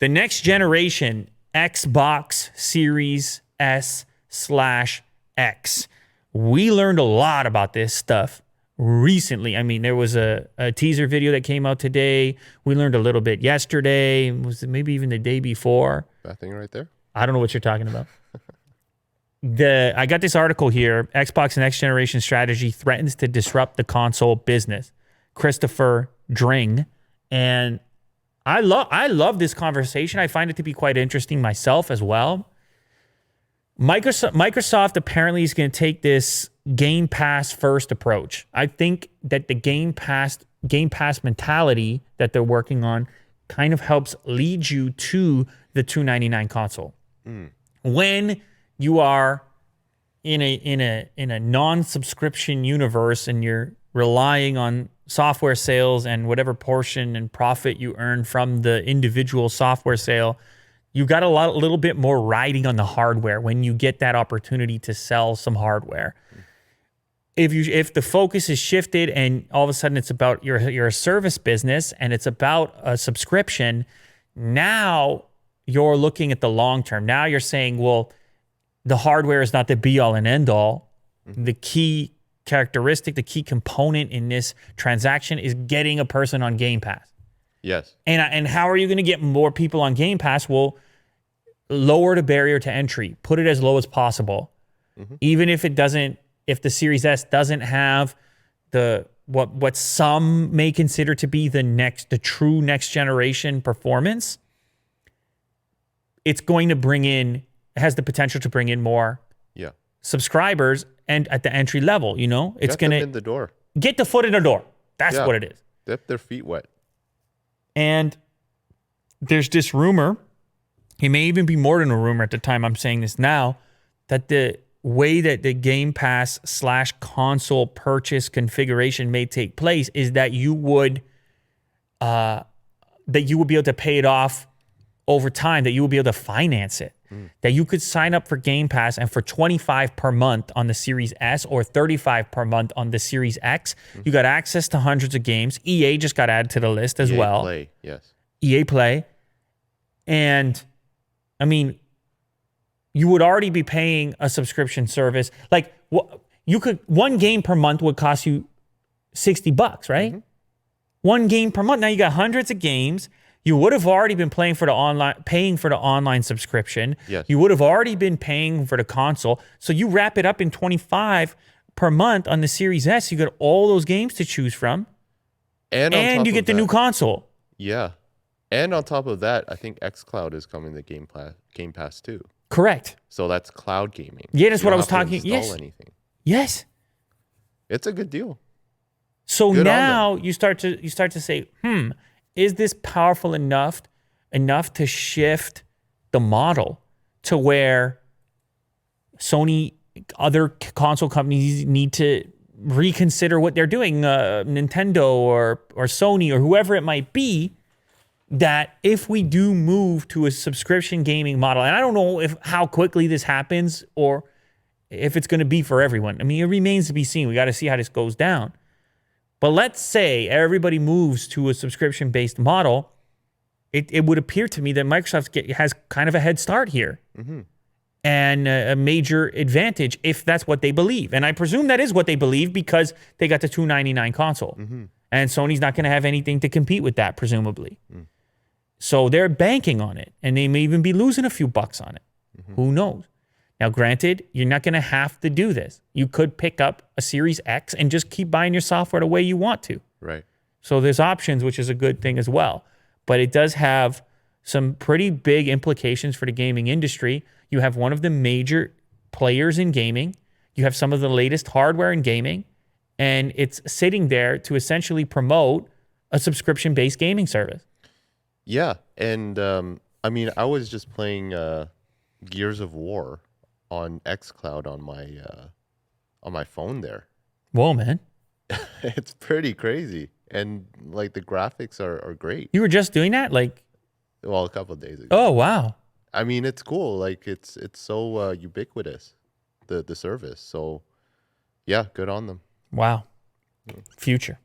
The next generation Xbox Series S/X. We learned a lot about this stuff recently. I mean, there was a teaser video that came out today. We learned a little bit yesterday. Was it maybe even the day before? That thing right there? I don't know what you're talking about. I got this article here. Xbox Next Generation Strategy threatens to disrupt the console business. Christopher Dring. And I love this conversation. I find it to be quite interesting myself as well. Microsoft apparently is going to take this Game Pass first approach. I think that the Game Pass mentality that they're working on kind of helps lead you to the $299 console. When you are in a non-subscription universe and you're relying on software sales and whatever portion and profit you earn from the individual software sale, you got a little bit more riding on the hardware when you get that opportunity to sell some hardware. If the focus is shifted and all of a sudden it's about you're a service business and it's about a subscription, now you're looking at the long term. Now you're saying, well, the hardware is not the be all and end all. The key characteristic, the key component in this transaction is getting a person on Game Pass. Yes. And how are you going to get more people on Game Pass? Well, lower the barrier to entry. Put it as low as possible. Even if the Series S doesn't have what some may consider to be the true next generation performance, it's going to has the potential to bring in more subscribers and at the entry level, it's going to in the door. Get the foot in the door. That's what it is. Dip their feet wet. And there's this rumor, it may even be more than a rumor at the time I'm saying this now, that the way that the Game Pass /console purchase configuration may take place is that you would be able to pay it off over time, that you will be able to finance it. That you could sign up for Game Pass and for $25 per month on the Series S or $35 per month on the Series X, you got access to hundreds of games. EA just got added to the list as well. EA Play, yes. EA Play. And, I mean, you would already be paying a subscription service. Like, one game per month would cost you $60, right? One game per month. Now you got hundreds of games. You would have already been paying for the online subscription. Yes. You would have already been paying for the console. So you wrap it up in $25 per month on the Series S. You got all those games to choose from. And you get the new console. Yeah. And on top of that, I think xCloud is coming to Game Pass too. Correct. So that's cloud gaming. Yeah, that's what I was talking. talking. Yes. Anything. Yes. It's a good deal. So now you start to say, is this powerful enough to shift the model to where Sony, other console companies need to reconsider what they're doing, Nintendo or Sony or whoever it might be, that if we do move to a subscription gaming model, and I don't know how quickly this happens or if it's going to be for everyone. I mean, it remains to be seen. We got to see how this goes down. But let's say everybody moves to a subscription-based model, it would appear to me that Microsoft has kind of a head start here and a major advantage if that's what they believe. And I presume that is what they believe because they got the $299 console. And Sony's not going to have anything to compete with that, presumably. So they're banking on it, and they may even be losing a few bucks on it. Who knows? Now, granted, you're not going to have to do this. You could pick up a Series X and just keep buying your software the way you want to. Right. So there's options, which is a good thing as well. But it does have some pretty big implications for the gaming industry. You have one of the major players in gaming. You have some of the latest hardware in gaming. And it's sitting there to essentially promote a subscription-based gaming service. Yeah. And, I mean, I was just playing Gears of War on xCloud on my phone there. Whoa, man. It's pretty crazy. And like the graphics are great. You were just doing that? Well, a couple of days ago. Oh, wow. I mean, it's cool. Like it's so ubiquitous, the service. So yeah, good on them. Wow. Future.